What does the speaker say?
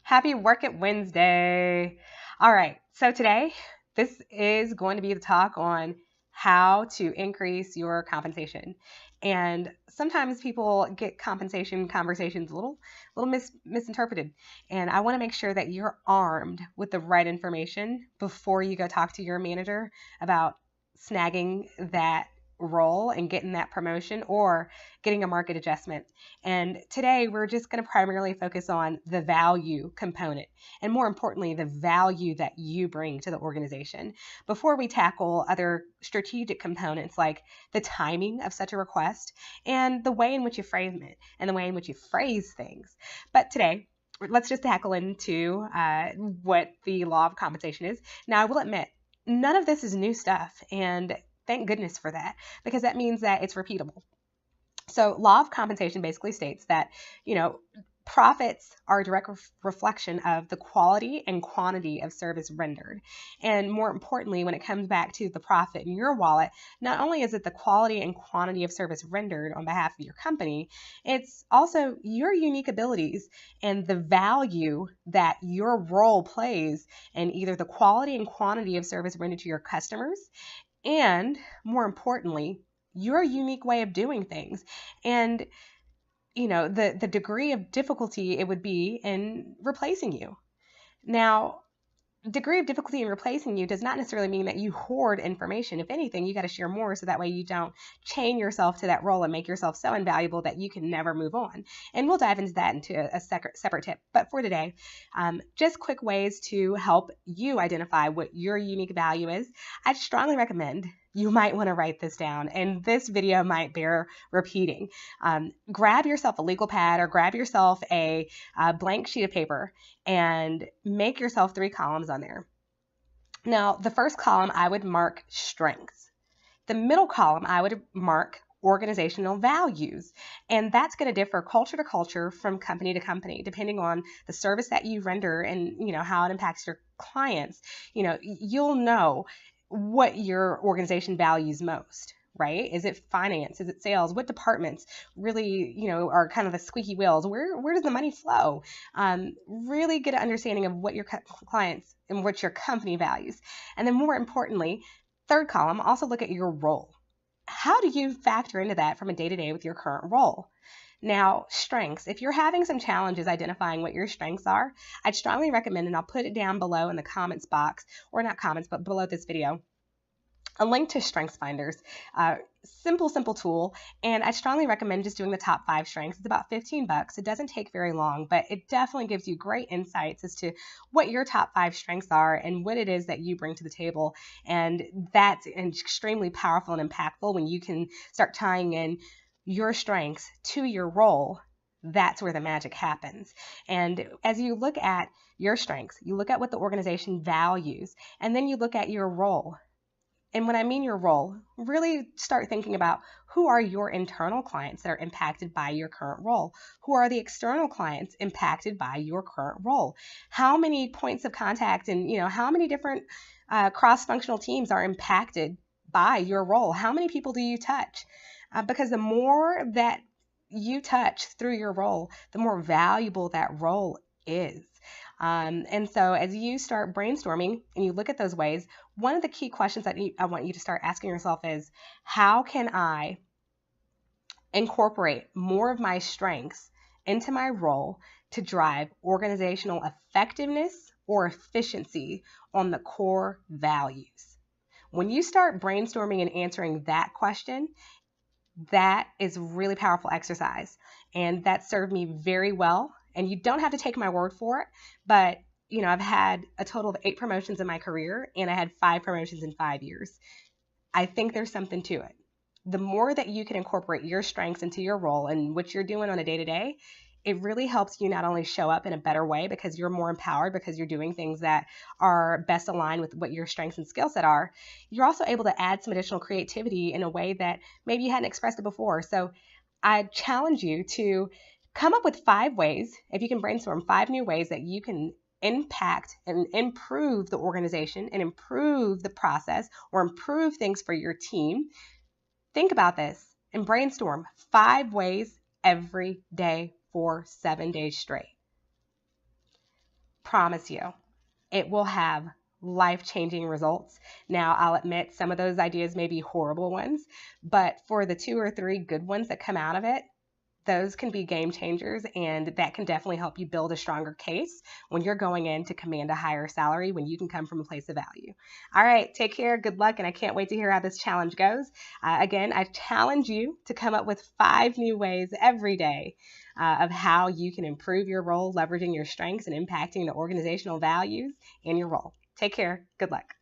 Happy Work It Wednesday. All right, so today this is going to be the talk on how to increase your compensation. And sometimes people get compensation conversations a little misinterpreted. And I want to make sure that you're armed with the right information before you go talk to your manager about snagging that role and getting that promotion or getting a market adjustment. And today we're just going to primarily focus on the value component and, more importantly, the value that you bring to the organization before we tackle other strategic components like the timing of such a request and the way in which you frame it and the way in which you phrase things. But today, let's just tackle into what the law of compensation is. Now, I will admit, none of this is new stuff, and thank goodness for that, because that means that it's repeatable. So law of compensation basically states that, profits are a direct reflection of the quality and quantity of service rendered. And more importantly, when it comes back to the profit in your wallet, not only is it the quality and quantity of service rendered on behalf of your company, it's also your unique abilities and the value that your role plays in either the quality and quantity of service rendered to your customers and, more importantly, your unique way of doing things. And the degree of difficulty it would be in replacing you. Now, degree of difficulty in replacing you does not necessarily mean that you hoard information. If anything, you got to share more so that way you don't chain yourself to that role and make yourself so invaluable that you can never move on. And we'll dive into that into a separate tip. But for today, just quick ways to help you identify what your unique value is. I'd strongly recommend you might want to write this down, and this video might bear repeating. Grab yourself a legal pad or grab yourself a blank sheet of paper and make yourself 3 columns on there. Now, the first column, I would mark strengths. The middle column, I would mark organizational values. And that's going to differ culture to culture, from company to company, depending on the service that you render and, how it impacts your clients. You'll know what your organization values most, right? Is it finance? Is it sales? What departments really, are kind of the squeaky wheels? Where does the money flow? Really get an understanding of what your clients and what your company values. And then, more importantly, third column, also look at your role. How do you factor into that from a day-to-day with your current role? Now, strengths. If you're having some challenges identifying what your strengths are, I'd strongly recommend, and I'll put it down below in the comments box, or not comments, but below this video, a link to Strengths Finders. Simple tool, and I strongly recommend just doing the top 5 strengths. It's about $15. It doesn't take very long, but it definitely gives you great insights as to what your top 5 strengths are and what it is that you bring to the table. And that's extremely powerful and impactful when you can start tying in your strengths to your role. That's where the magic happens. And as you look at your strengths, you look at what the organization values, and then you look at your role. And when I mean your role, really start thinking about who are your internal clients that are impacted by your current role? Who are the external clients impacted by your current role? How many points of contact and, how many different cross-functional teams are impacted by your role? How many people do you touch? Because the more that you touch through your role, the more valuable that role is. And so as you start brainstorming and you look at those ways, one of the key questions that I want you to start asking yourself is, how can I incorporate more of my strengths into my role to drive organizational effectiveness or efficiency on the core values? When you start brainstorming and answering that question, that is a really powerful exercise, and that served me very well. And you don't have to take my word for it, but I've had a total of 8 promotions in my career, and I had 5 promotions in 5 years. I think there's something to it. The more that you can incorporate your strengths into your role and what you're doing on a day-to-day, it really helps you not only show up in a better way because you're more empowered, because you're doing things that are best aligned with what your strengths and skill set are. You're also able to add some additional creativity in a way that maybe you hadn't expressed it before. So I challenge you to come up with 5 ways, if you can brainstorm 5 new ways that you can impact and improve the organization and improve the process or improve things for your team. Think about this and brainstorm 5 ways every day for 7 days straight. promise you, it will have life-changing results. Now, I'll admit some of those ideas may be horrible ones, but for the 2 or 3 good ones that come out of it, those can be game changers, and that can definitely help you build a stronger case when you're going in to command a higher salary when you can come from a place of value. All right, take care, good luck, and I can't wait to hear how this challenge goes. Again, I challenge you to come up with 5 new ways every day of how you can improve your role, leveraging your strengths and impacting the organizational values in your role. Take care, good luck.